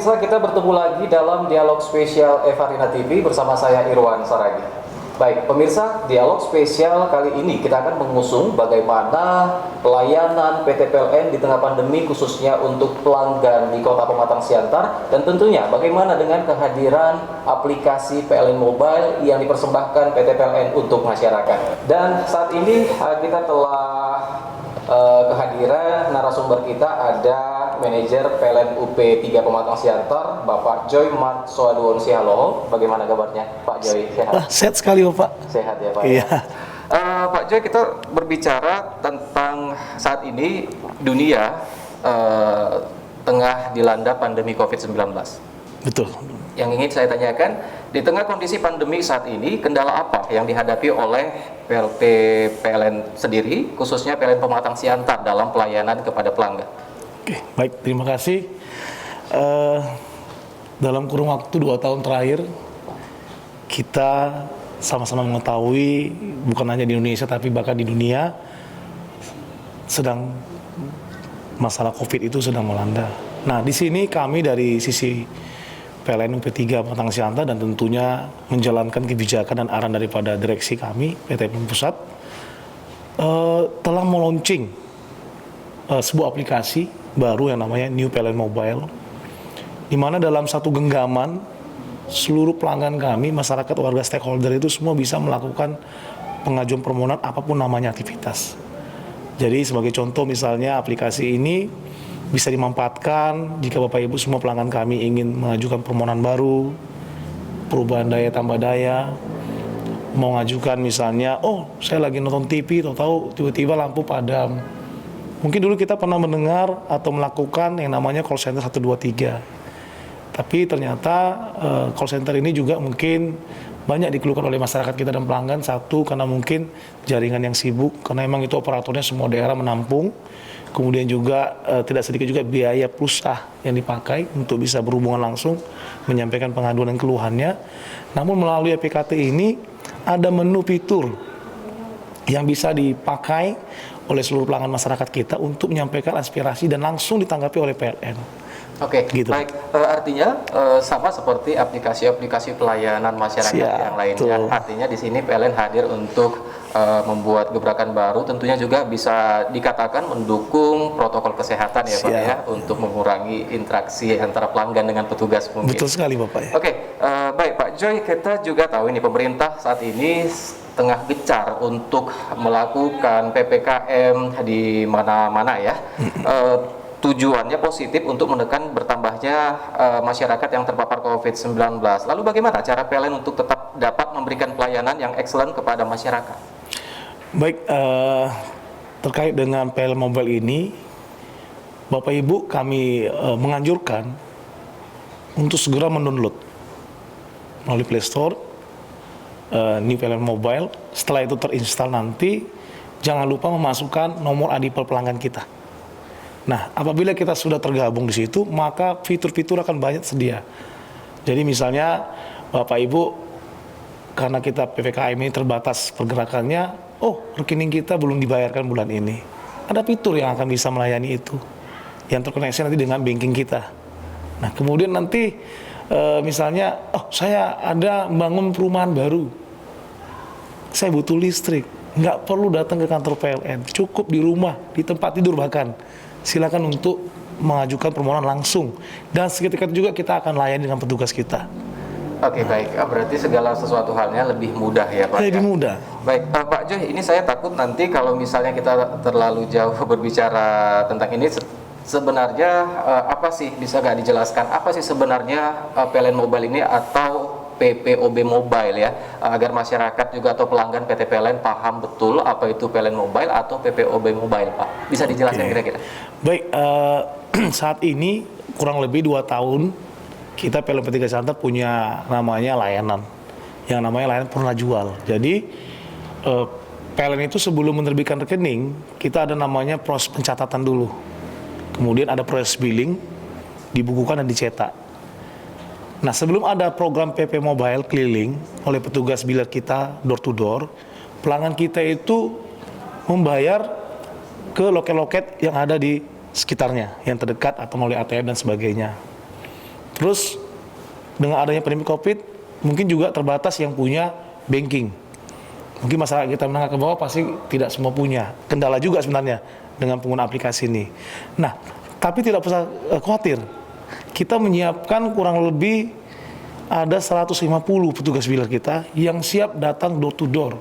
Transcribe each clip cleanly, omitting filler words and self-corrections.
pemirsa, kita bertemu lagi dalam dialog spesial Evarina TV bersama saya Irwan Saragi. Baik, pemirsa, dialog spesial kali ini kita akan mengusung bagaimana pelayanan PT PLN di tengah pandemi khususnya untuk pelanggan di Kota Pematang Siantar, dan tentunya bagaimana dengan kehadiran aplikasi PLN Mobile yang dipersembahkan PT PLN untuk masyarakat. Dan saat ini kita telah kehadiran narasumber kita, ada manajer PLN UP 3 Pematang Siantar, Bapak Joy Mat Soaduon Sihaloho. Bagaimana kabarnya Pak Joy? Sehat? Sehat sekali Pak. Sehat ya Pak. Iya. Pak Joy, kita berbicara tentang saat ini dunia tengah dilanda pandemi COVID-19. Betul. Yang ingin saya tanyakan, di tengah kondisi pandemi saat ini, kendala apa yang dihadapi oleh PT PLN sendiri, khususnya PLN Pematang Siantar dalam pelayanan kepada pelanggan? Oke, baik, terima kasih. Dalam kurun waktu 2 tahun terakhir, kita sama-sama mengetahui, bukan hanya di Indonesia tapi bahkan di dunia, sedang masalah COVID itu sedang melanda. Nah, di sini kami dari sisi PLN UP3 Pematang Siantar dan tentunya menjalankan kebijakan dan arahan daripada direksi kami PT PLN Pusat telah meluncing sebuah aplikasi baru yang namanya New PLN Mobile, di mana dalam satu genggaman seluruh pelanggan kami, masyarakat, warga, stakeholder itu semua bisa melakukan pengajuan permohonan apapun namanya aktivitas. Jadi sebagai contoh misalnya aplikasi ini bisa dimanfaatkan jika Bapak Ibu semua pelanggan kami ingin mengajukan permohonan baru, perubahan daya tambah daya, mau ngajukan misalnya, oh saya lagi nonton TV, tahu tiba-tiba lampu padam. Mungkin dulu kita pernah mendengar atau melakukan yang namanya call center 123. Tapi ternyata call center ini juga mungkin banyak dikeluhkan oleh masyarakat kita dan pelanggan. Satu, karena mungkin jaringan yang sibuk, karena memang itu operatornya semua daerah menampung. Kemudian juga tidak sedikit juga biaya pulsa yang dipakai untuk bisa berhubungan langsung menyampaikan pengaduan dan keluhannya. Namun melalui APKT ini ada menu fitur yang bisa dipakai oleh seluruh pelanggan masyarakat kita untuk menyampaikan aspirasi dan langsung ditanggapi oleh PLN. Oke, gitu. Baik. Artinya sama seperti aplikasi-aplikasi pelayanan masyarakat yang lainnya. Artinya di sini PLN hadir untuk membuat gebrakan baru, tentunya juga bisa dikatakan mendukung protokol kesehatan ya Pak ya, untuk mengurangi interaksi antara pelanggan dengan petugas mungkin. Betul sekali Bapak ya. Oke, baik Pak Joy, kita juga tahu ini pemerintah saat ini tengah gencar untuk melakukan PPKM di mana-mana ya. Tujuannya positif untuk menekan bertambahnya masyarakat yang terpapar COVID-19. Lalu bagaimana cara PLN untuk tetap dapat memberikan pelayanan yang excellent kepada masyarakat? Baik, terkait dengan PLN Mobile ini, Bapak Ibu kami menganjurkan untuk segera mendownload melalui Play Store New PLN Mobile. Setelah itu terinstal nanti, jangan lupa memasukkan nomor adipel pelanggan kita. Nah, apabila kita sudah tergabung di situ, maka fitur-fitur akan banyak sedia. Jadi misalnya Bapak Ibu, karena kita PPKM ini terbatas pergerakannya, oh rekening kita belum dibayarkan bulan ini. Ada fitur yang akan bisa melayani itu, yang terkoneksi nanti dengan banking kita. Nah, kemudian nanti misalnya, oh saya ada bangun perumahan baru, saya butuh listrik, nggak perlu datang ke kantor PLN, cukup di rumah, di tempat tidur bahkan. Silakan untuk mengajukan permohonan langsung, dan seketika itu juga kita akan layani dengan petugas kita. Oke, baik. Berarti segala sesuatu halnya lebih mudah ya Pak? Lebih mudah. Baik, Pak Joy, ini saya takut nanti kalau misalnya kita terlalu jauh berbicara tentang ini, sebenarnya apa sih, bisa nggak dijelaskan, apa sih sebenarnya PLN Mobile ini atau PPOB Mobile ya, agar masyarakat juga atau pelanggan PT PLN paham betul apa itu PLN Mobile atau PPOB Mobile Pak? Bisa dijelaskan kira-kira? Baik, saat ini kurang lebih 2 tahun kita PLN UP3 Siantar punya namanya layanan, yang namanya layanan purna jual. Jadi PLN itu sebelum menerbitkan rekening, kita ada namanya proses pencatatan dulu. Kemudian ada proses billing, dibukukan dan dicetak. Nah, sebelum ada program PP Mobile keliling oleh petugas bilet kita door to door, pelanggan kita itu membayar ke loket-loket yang ada di sekitarnya, yang terdekat atau melalui ATM dan sebagainya. Terus dengan adanya pandemi COVID, mungkin juga terbatas yang punya banking. Mungkin masyarakat kita menengah ke bawah pasti tidak semua punya. Kendala juga sebenarnya dengan pengguna aplikasi ini. Nah, tapi tidak usah khawatir. Kita menyiapkan kurang lebih ada 150 petugas biller kita yang siap datang door to door.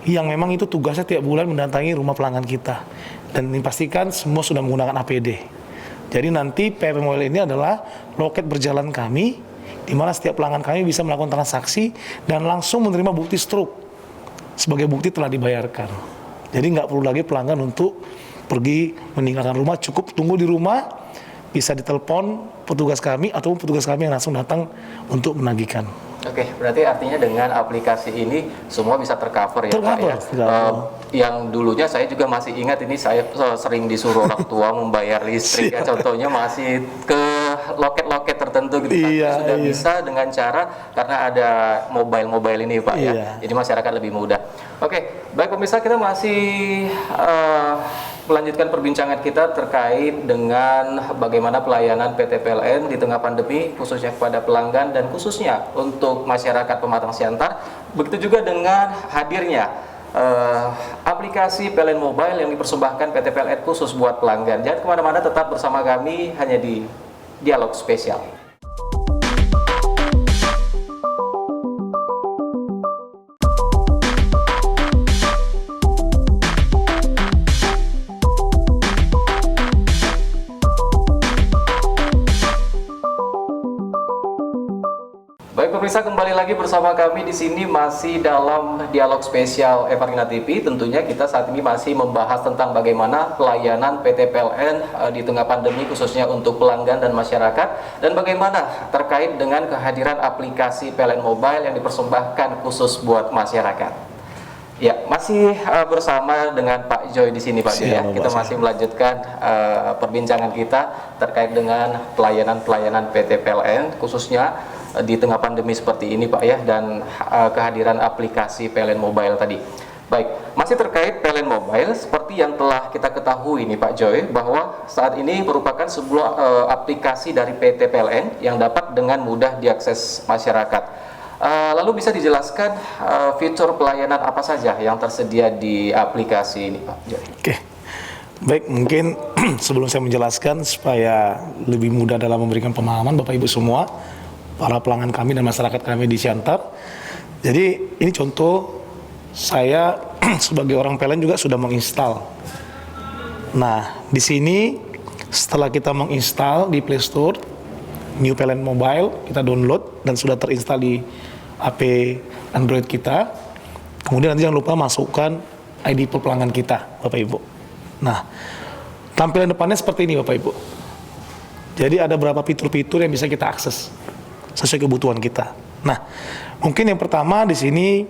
Yang memang itu tugasnya tiap bulan mendatangi rumah pelanggan kita. Dan dipastikan semua sudah menggunakan APD. Jadi nanti PLN Mobile ini adalah loket berjalan kami, di mana setiap pelanggan kami bisa melakukan transaksi dan langsung menerima bukti stroke sebagai bukti telah dibayarkan. Jadi nggak perlu lagi pelanggan untuk pergi meninggalkan rumah, cukup tunggu di rumah, bisa ditelepon petugas kami ataupun petugas kami yang langsung datang untuk menagihkan. Oke, berarti artinya dengan aplikasi ini semua bisa tercover ya Pak ya. Yang dulunya saya juga masih ingat ini, saya sering disuruh orang tua membayar listrik ya, contohnya masih ke loket-loket tertentu gitu. Sudah bisa dengan cara karena ada mobile ini Pak ya. Jadi masyarakat lebih mudah. Oke, baik pemirsa, kita masih melanjutkan perbincangan kita terkait dengan bagaimana pelayanan PT PLN di tengah pandemi, khususnya kepada pelanggan dan khususnya untuk masyarakat Pematang Siantar. Begitu juga dengan hadirnya aplikasi PLN Mobile yang dipersembahkan PT PLN khusus buat pelanggan. Jangan kemana-mana, tetap bersama kami hanya di Dialog Spesial. Baik pemirsa, kembali lagi bersama kami di sini masih dalam Dialog Spesial Evarina TV. Tentunya kita saat ini masih membahas tentang bagaimana pelayanan PT PLN di tengah pandemi khususnya untuk pelanggan dan masyarakat, dan bagaimana terkait dengan kehadiran aplikasi PLN Mobile yang dipersembahkan khusus buat masyarakat. Ya, masih bersama dengan Pak Joy di sini Pak Joy ya. Kita masih melanjutkan perbincangan kita terkait dengan pelayanan PT PLN khususnya di tengah pandemi seperti ini Pak ya, dan kehadiran aplikasi PLN Mobile tadi. Baik, masih terkait PLN Mobile, seperti yang telah kita ketahui nih Pak Joy, bahwa saat ini merupakan sebuah aplikasi dari PT PLN yang dapat dengan mudah diakses masyarakat. Lalu bisa dijelaskan fitur pelayanan apa saja yang tersedia di aplikasi ini Pak Joy? Oke, baik, mungkin sebelum saya menjelaskan supaya lebih mudah dalam memberikan pemahaman Bapak Ibu semua, para pelanggan kami dan masyarakat kami di Siantar. Jadi ini contoh saya sebagai orang PLN juga sudah menginstal. Nah, di sini setelah kita menginstal di Play Store New PLN Mobile, kita download dan sudah terinstall di HP Android kita. Kemudian nanti jangan lupa masukkan ID pelanggan kita, Bapak Ibu. Nah, tampilan depannya seperti ini Bapak Ibu. Jadi ada beberapa fitur-fitur yang bisa kita akses sesuai kebutuhan kita. Nah, mungkin yang pertama di sini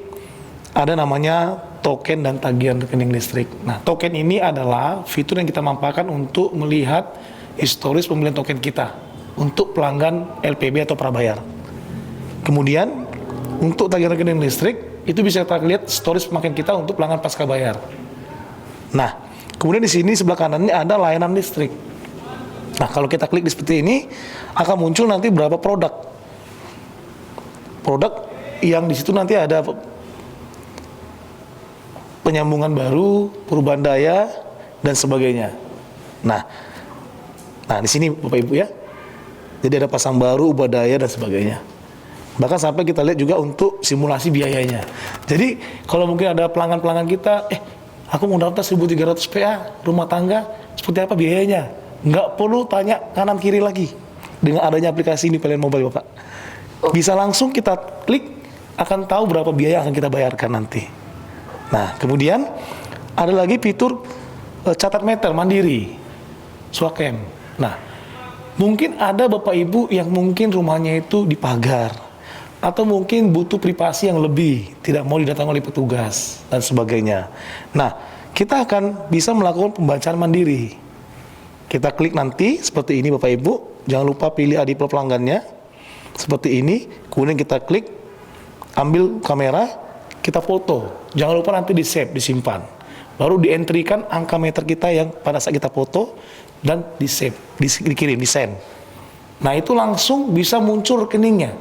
ada namanya token dan tagihan rekening listrik. Nah, token ini adalah fitur yang kita manfaatkan untuk melihat historis pembelian token kita untuk pelanggan LPB atau prabayar. Kemudian untuk tagihan rekening listrik itu bisa kita lihat historis pemakaian kita untuk pelanggan pasca bayar. Nah, kemudian di sini sebelah kanannya ada layanan listrik. Nah, kalau kita klik di seperti ini akan muncul nanti berapa produk yang di situ nanti ada penyambungan baru, perubahan daya dan sebagainya. Nah di sini Bapak Ibu ya. Jadi ada pasang baru, ubah daya dan sebagainya. Bahkan sampai kita lihat juga untuk simulasi biayanya. Jadi kalau mungkin ada pelanggan-pelanggan kita, aku mau daftar 1.300 PA rumah tangga, seperti apa biayanya? Nggak perlu tanya kanan kiri lagi. Dengan adanya aplikasi ini PLN Mobile Bapak, bisa langsung kita klik, akan tahu berapa biaya yang akan kita bayarkan nanti. Nah, kemudian ada lagi fitur catat meter mandiri, Swakem. Nah, mungkin ada Bapak Ibu yang mungkin rumahnya itu dipagar, atau mungkin butuh privasi yang lebih, tidak mau didatangi oleh petugas dan sebagainya. Nah, kita akan bisa melakukan pembacaan mandiri. Kita klik nanti seperti ini Bapak Ibu, jangan lupa pilih ID pelanggannya seperti ini, kemudian kita klik, ambil kamera, kita foto, jangan lupa nanti di save, disimpan, baru di-entrykan angka meter kita yang pada saat kita foto dan di save, dikirim, di send. Nah itu langsung bisa muncul rekeningnya.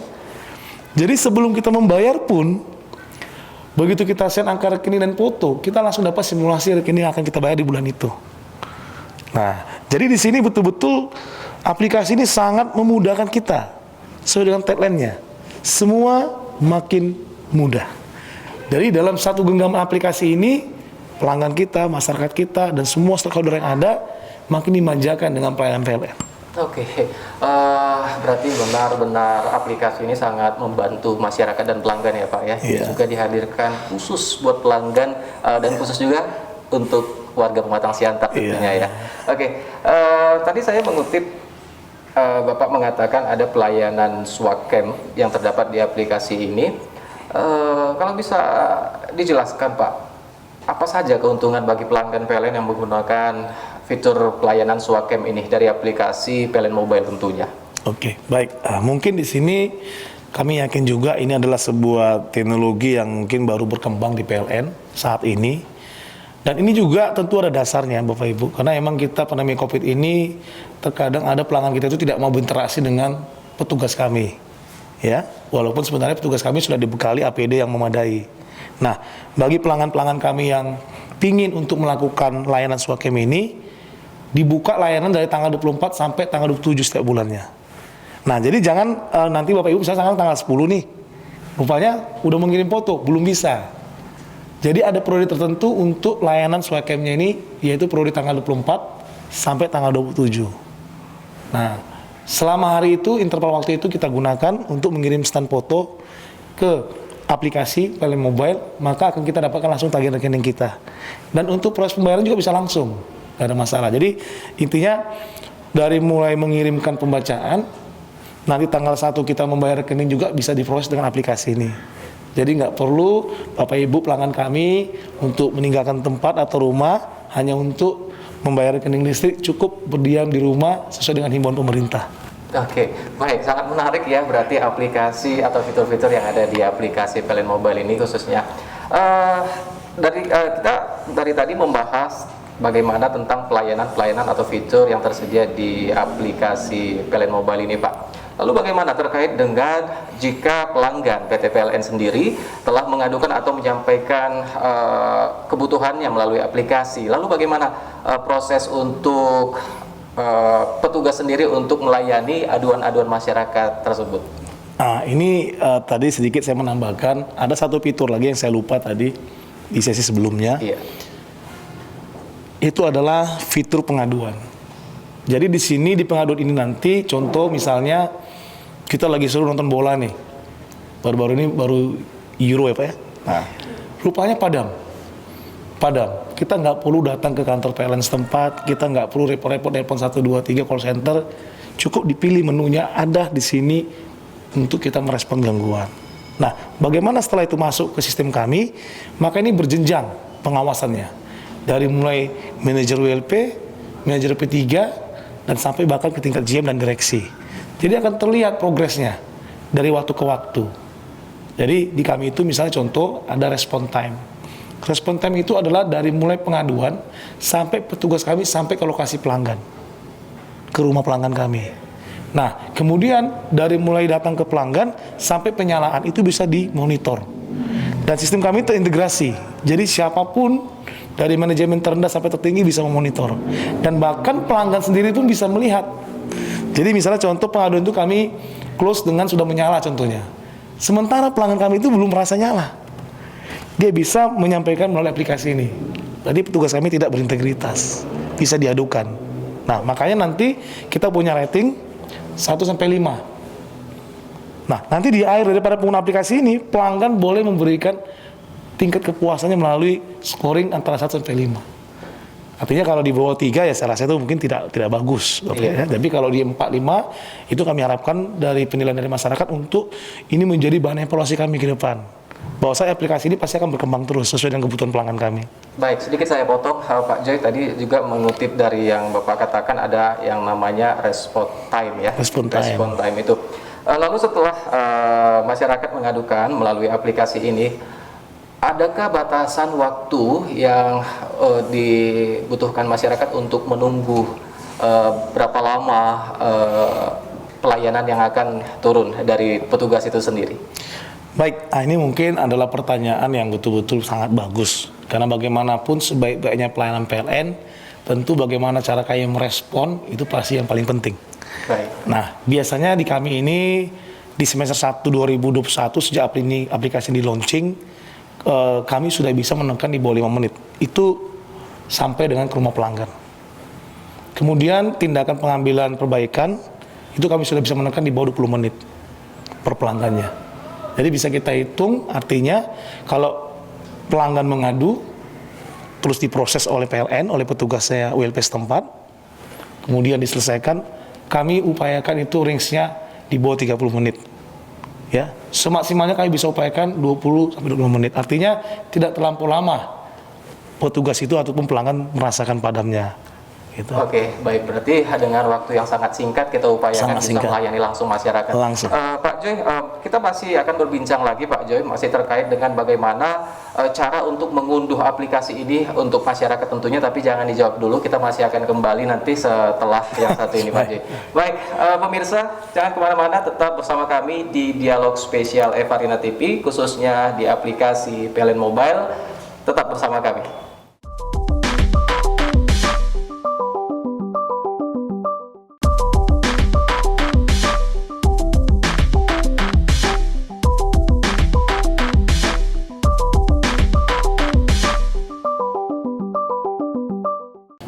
Jadi sebelum kita membayar pun, begitu kita send angka rekening dan foto, kita langsung dapat simulasi rekening yang akan kita bayar di bulan itu. Nah, jadi di sini betul-betul aplikasi ini sangat memudahkan kita. Sesuai dengan tagline-nya, semua makin mudah. Jadi dalam satu genggaman aplikasi ini, pelanggan kita, masyarakat kita, dan semua stakeholder yang ada makin dimanjakan dengan pelayanan PLN. Oke, berarti benar-benar aplikasi ini sangat membantu masyarakat dan pelanggan ya Pak ya. Iya. Juga dihadirkan khusus buat pelanggan dan khusus juga untuk warga Pematang Siantar tentunya ya. Oke, tadi saya mengutip Bapak mengatakan ada pelayanan Swakem yang terdapat di aplikasi ini. Kalau bisa dijelaskan Pak, apa saja keuntungan bagi pelanggan PLN yang menggunakan fitur pelayanan Swakem ini dari aplikasi PLN Mobile tentunya? Oke, baik. Mungkin di sini kami yakin juga ini adalah sebuah teknologi yang mungkin baru berkembang di PLN saat ini. Dan ini juga tentu ada dasarnya Bapak Ibu, karena emang kita pandemi COVID ini terkadang ada pelanggan kita itu tidak mau berinteraksi dengan petugas kami. Ya, walaupun sebenarnya petugas kami sudah dibekali APD yang memadai. Nah, bagi pelanggan-pelanggan kami yang pingin untuk melakukan layanan Swakem ini, dibuka layanan dari tanggal 24 sampai tanggal 27 setiap bulannya. Nah, jadi jangan nanti Bapak Ibu misalnya tanggal 10 nih, rupanya udah mengirim foto, belum bisa. Jadi ada periode tertentu untuk layanan Swakemnya ini, yaitu periode tanggal 24 sampai tanggal 27. Nah, selama hari itu, interval waktu itu kita gunakan untuk mengirim stand foto ke aplikasi PLN Mobile, maka akan kita dapatkan langsung tagihan rekening kita. Dan untuk proses pembayaran juga bisa langsung, nggak ada masalah. Jadi intinya dari mulai mengirimkan pembacaan, nanti tanggal 1 kita membayar rekening juga bisa diproses dengan aplikasi ini. Jadi nggak perlu Bapak Ibu pelanggan kami untuk meninggalkan tempat atau rumah hanya untuk membayar rekening listrik, cukup berdiam di rumah sesuai dengan himbauan pemerintah. Oke, baik, sangat menarik ya berarti aplikasi atau fitur-fitur yang ada di aplikasi PLN Mobile ini khususnya. Kita dari tadi membahas bagaimana tentang pelayanan atau fitur yang tersedia di aplikasi PLN Mobile ini Pak. Lalu bagaimana terkait dengan jika pelanggan PT PLN sendiri telah mengadukan atau menyampaikan kebutuhannya melalui aplikasi? Lalu bagaimana proses untuk petugas sendiri untuk melayani aduan-aduan masyarakat tersebut? Nah, ini tadi sedikit saya menambahkan, ada satu fitur lagi yang saya lupa tadi di sesi sebelumnya. Iya. Itu adalah fitur pengaduan. Jadi di sini di pengaduan ini nanti, contoh misalnya kita lagi suruh nonton bola nih, baru-baru ini baru Euro ya Pak ya. Nah, rupanya padam. Kita nggak perlu datang ke kantor PLN setempat, kita nggak perlu repot-repot telepon 123 call center, cukup dipilih menunya ada di sini untuk kita merespon gangguan. Nah, bagaimana setelah itu masuk ke sistem kami, maka ini berjenjang pengawasannya. Dari mulai manajer WLP, manajer P3, dan sampai bahkan ke tingkat GM dan direksi. Jadi akan terlihat progresnya dari waktu ke waktu. Jadi di kami itu misalnya contoh ada respon time. Respon time itu adalah dari mulai pengaduan sampai petugas kami sampai ke lokasi pelanggan, ke rumah pelanggan kami. Nah, kemudian dari mulai datang ke pelanggan sampai penyalaan itu bisa dimonitor. Dan sistem kami terintegrasi. Jadi siapapun dari manajemen terendah sampai tertinggi bisa memonitor. Dan bahkan pelanggan sendiri pun bisa melihat. Jadi misalnya contoh pengaduan itu kami close dengan sudah menyala contohnya. Sementara pelanggan kami itu belum merasa nyala. Dia bisa menyampaikan melalui aplikasi ini. Jadi petugas kami tidak berintegritas. Bisa diadukan. Nah, makanya nanti kita punya rating 1-5. Nah, nanti di akhir daripada pengguna aplikasi ini, pelanggan boleh memberikan tingkat kepuasannya melalui scoring antara 1-5. Artinya kalau di bawah 3 ya saya rasa itu mungkin tidak bagus. Iya. Ya. Tapi kalau di 4-5 itu kami harapkan dari penilaian dari masyarakat untuk ini menjadi bahan evaluasi kami ke depan. Bahwa aplikasi ini pasti akan berkembang terus sesuai dengan kebutuhan pelanggan kami. Baik, sedikit saya potong. Pak Joy tadi juga mengutip dari yang Bapak katakan ada yang namanya respon time ya. Respon time itu. Lalu setelah masyarakat mengadukan melalui aplikasi ini, adakah batasan waktu yang dibutuhkan masyarakat untuk menunggu berapa lama pelayanan yang akan turun dari petugas itu sendiri? Baik, ini mungkin adalah pertanyaan yang betul-betul sangat bagus. Karena bagaimanapun sebaik-baiknya pelayanan PLN, tentu bagaimana cara kami merespon itu pasti yang paling penting. Baik. Nah, biasanya di kami ini di semester 1 2021 sejak aplikasi di launching, kami sudah bisa menekan di bawah 5 menit. Itu sampai dengan ke rumah pelanggan. Kemudian tindakan pengambilan perbaikan, itu kami sudah bisa menekan di bawah 20 menit per pelanggannya. Jadi bisa kita hitung, artinya kalau pelanggan mengadu, terus diproses oleh PLN, oleh petugasnya ULP setempat, kemudian diselesaikan, kami upayakan itu range-nya di bawah 30 menit. Ya, semaksimalnya kami bisa upayakan 20-25 menit. Artinya tidak terlampau lama petugas itu ataupun pelanggan merasakan padamnya. Gitu. Oke, baik. Berarti dengan waktu yang sangat singkat kita upayakan Sangat bisa singkat. melayani langsung masyarakat. Langsung. Pak Joy, kita masih akan berbincang lagi Pak Joy, masih terkait dengan bagaimana cara untuk mengunduh aplikasi ini untuk masyarakat tentunya, tapi jangan dijawab dulu, kita masih akan kembali nanti setelah yang satu ini Pak Joy. Baik, pemirsa, jangan kemana-mana, tetap bersama kami di Dialog Spesial Eva Arina TV, khususnya di aplikasi PLN Mobile, tetap bersama kami.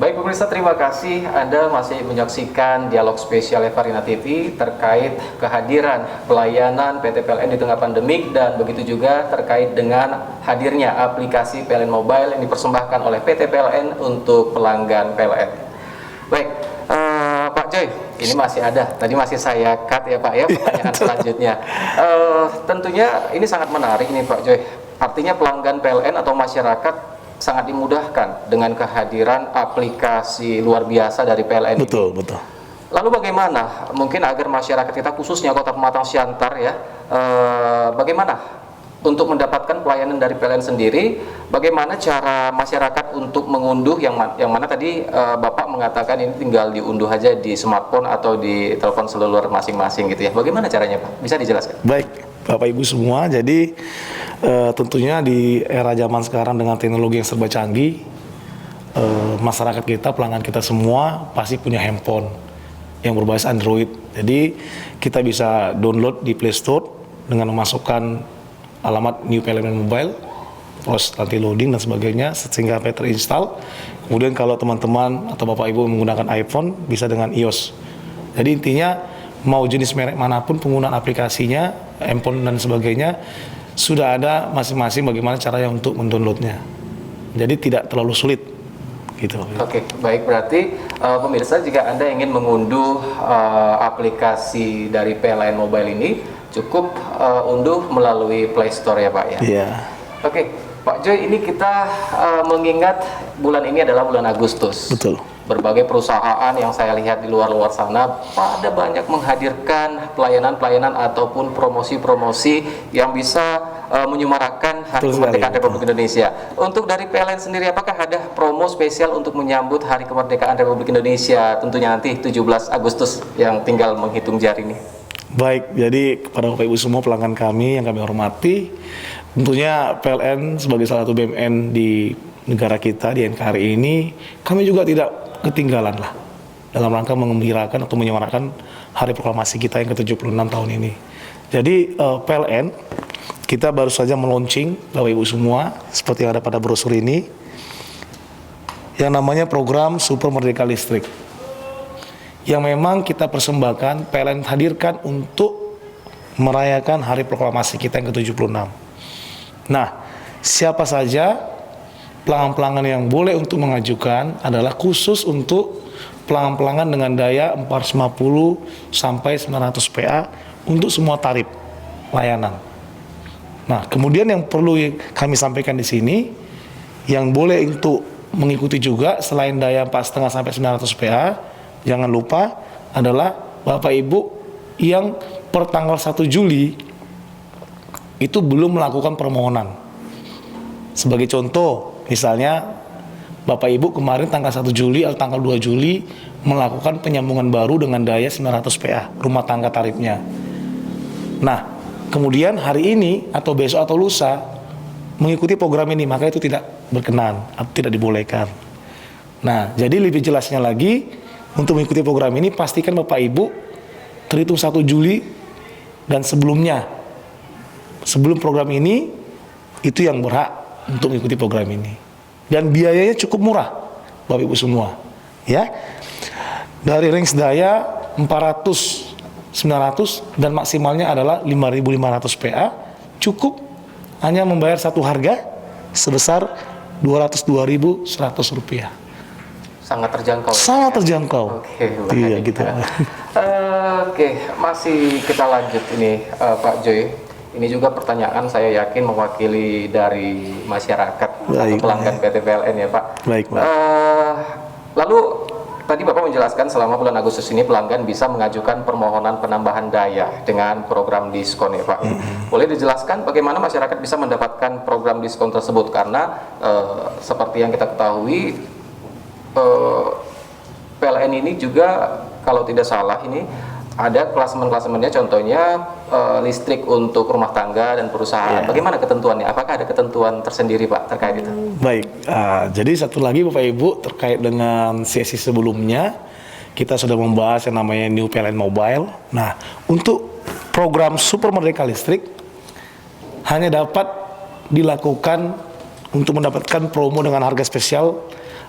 Baik pemirsa, terima kasih Anda masih menyaksikan Dialog Spesial Eva Arina TV terkait kehadiran pelayanan PT PLN di tengah pandemik, dan begitu juga terkait dengan hadirnya aplikasi PLN Mobile yang dipersembahkan oleh PT PLN untuk pelanggan PLN. Baik, Pak Joy, ini masih ada, tadi masih saya cut ya Pak ya, pertanyaan selanjutnya. Tentunya ini sangat menarik nih Pak Joy, artinya pelanggan PLN atau masyarakat sangat dimudahkan dengan kehadiran aplikasi luar biasa dari PLN. Betul, betul. Lalu bagaimana mungkin agar masyarakat kita khususnya Kota Pematang Siantar ya, bagaimana untuk mendapatkan pelayanan dari PLN sendiri? Bagaimana cara masyarakat untuk mengunduh yang mana tadi Bapak mengatakan ini tinggal diunduh aja di smartphone atau di telepon seluler masing-masing gitu ya? Bagaimana caranya Pak? Bisa dijelaskan? Baik, Bapak Ibu semua, jadi tentunya di era zaman sekarang dengan teknologi yang serba canggih, masyarakat kita, pelanggan kita semua pasti punya handphone yang berbasis Android. Jadi kita bisa download di Play Store dengan memasukkan alamat New PLN Mobile, terus nanti loading dan sebagainya sehingga terinstall. Kemudian kalau teman-teman atau Bapak Ibu menggunakan iPhone bisa dengan iOS. Jadi intinya mau jenis merek manapun penggunaan aplikasinya, handphone dan sebagainya, sudah ada masing-masing bagaimana caranya untuk mendownloadnya. Jadi tidak terlalu sulit gitu. Oke, baik, berarti pemirsa, jika Anda ingin mengunduh aplikasi dari PLN Mobile ini, cukup unduh melalui Play Store ya Pak ya? Iya. Oke, Pak Joy, ini kita mengingat bulan ini adalah bulan Agustus. Betul. Berbagai perusahaan yang saya lihat di luar-luar sana pada banyak menghadirkan pelayanan-pelayanan ataupun promosi-promosi yang bisa menyemarakan Hari Kemerdekaan Republik Indonesia. Untuk dari PLN sendiri, apakah ada promo spesial untuk menyambut Hari Kemerdekaan Republik Indonesia tentunya nanti 17 Agustus yang tinggal menghitung jari ini? Baik, jadi kepada Bapak Ibu semua pelanggan kami yang kami hormati, tentunya PLN sebagai salah satu BUMN di negara kita, di NKRI ini, kami juga tidak ketinggalan lah dalam rangka mengembirakan atau menyemarakan Hari Proklamasi kita yang ke-76 tahun ini. Jadi PLN kita baru saja meluncing, Bapak Ibu semua, seperti yang ada pada brosur ini, yang namanya program Super Merdeka Listrik, yang memang kita persembahkan, PLN hadirkan untuk merayakan Hari Proklamasi kita yang ke-76. Nah, siapa saja pelanggan-pelanggan yang boleh untuk mengajukan adalah khusus untuk pelanggan-pelanggan dengan daya 450 sampai 900 PA untuk semua tarif layanan. Nah, kemudian yang perlu kami sampaikan di sini, yang boleh untuk mengikuti juga selain daya 4,5 sampai 900 PA, jangan lupa adalah Bapak Ibu yang per tanggal 1 Juli itu belum melakukan permohonan. Sebagai contoh, misalnya Bapak Ibu kemarin tanggal 1 Juli atau tanggal 2 Juli melakukan penyambungan baru dengan daya 900 PA rumah tangga tarifnya. Nah, kemudian hari ini atau besok atau lusa mengikuti program ini, maka itu tidak berkenan atau tidak dibolehkan. Nah, jadi lebih jelasnya lagi, untuk mengikuti program ini pastikan Bapak Ibu terhitung 1 Juli dan sebelumnya. Sebelum program ini, itu yang berhak untuk mengikuti program ini. Dan biayanya cukup murah, Bapak Ibu semua. Ya, dari range daya 400, 900 dan maksimalnya adalah 5.500 PA, cukup hanya membayar satu harga sebesar Rp202.100. Sangat terjangkau. Sangat terjangkau. Oke, iya gitu. Oke, masih kita lanjut ini, Pak Joy. Ini juga pertanyaan saya yakin mewakili dari masyarakat atau pelanggan PT PLN ya Pak. Baik, Pak. Lalu tadi Bapak menjelaskan selama bulan Agustus ini pelanggan bisa mengajukan permohonan penambahan daya dengan program diskon ya Pak. Boleh dijelaskan bagaimana masyarakat bisa mendapatkan program diskon tersebut? Karena seperti yang kita ketahui PLN ini juga kalau tidak salah ini ada klasemen-klasemennya, contohnya listrik untuk rumah tangga dan perusahaan. Bagaimana ketentuannya? Apakah ada ketentuan tersendiri Pak terkait itu? Baik, jadi satu lagi Bapak Ibu terkait dengan sesi sebelumnya kita sudah membahas yang namanya New PLN Mobile. Nah, untuk program Super Merdeka Listrik hanya dapat dilakukan untuk mendapatkan promo dengan harga spesial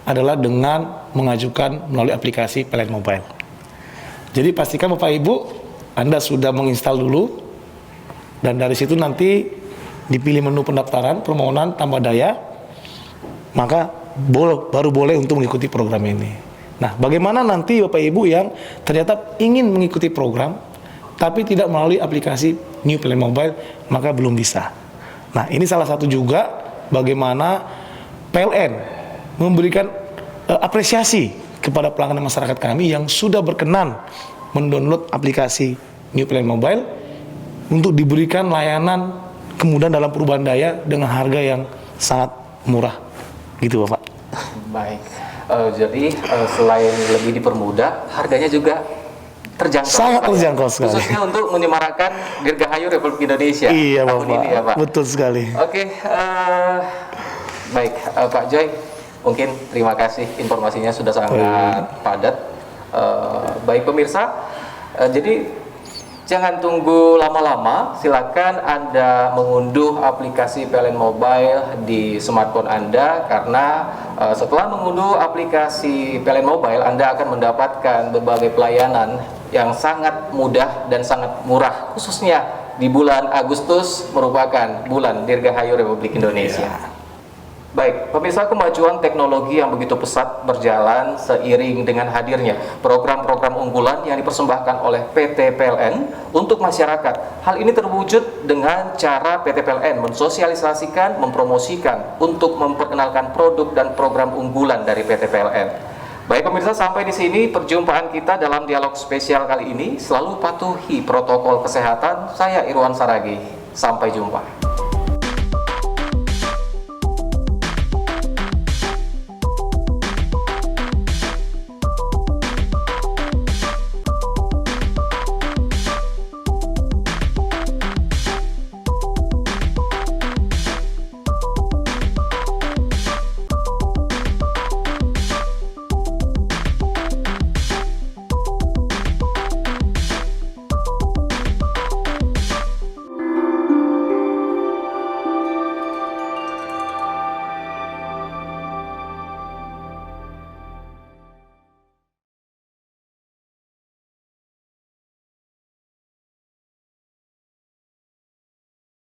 adalah dengan mengajukan melalui aplikasi PLN Mobile. Jadi pastikan Bapak Ibu Anda sudah menginstal dulu, dan dari situ nanti dipilih menu pendaftaran permohonan tambah daya, maka baru boleh untuk mengikuti program ini. Nah, bagaimana nanti Bapak Ibu yang ternyata ingin mengikuti program tapi tidak melalui aplikasi New PLN Mobile, maka belum bisa. Nah, ini salah satu juga bagaimana PLN memberikan apresiasi kepada pelanggan masyarakat kami yang sudah berkenan mendownload aplikasi New PLN Mobile untuk diberikan layanan kemudahan dalam perubahan daya dengan harga yang sangat murah, gitu Bapak. Baik, jadi selain lebih dipermudah, harganya juga terjangkau. Sangat terjangkau sekali. Khususnya untuk menyemarakan Dirgahayu Republik Indonesia. Iya tahun Bapak, ini ya Pak. betul sekali. Oke, baik Pak Joy. Mungkin terima kasih, informasinya sudah sangat padat. Baik pemirsa, jadi jangan tunggu lama-lama, silakan Anda mengunduh aplikasi PLN Mobile di smartphone Anda, karena setelah mengunduh aplikasi PLN Mobile Anda akan mendapatkan berbagai pelayanan yang sangat mudah dan sangat murah, khususnya di bulan Agustus merupakan bulan Dirgahayu Republik Indonesia. Baik, pemirsa, kemajuan teknologi yang begitu pesat berjalan seiring dengan hadirnya program-program unggulan yang dipersembahkan oleh PT PLN untuk masyarakat. Hal ini terwujud dengan cara PT PLN mensosialisasikan, mempromosikan untuk memperkenalkan produk dan program unggulan dari PT PLN. Baik pemirsa, sampai di sini perjumpaan kita dalam dialog spesial kali ini. Selalu patuhi protokol kesehatan. Saya Irwan Saragi. Sampai jumpa.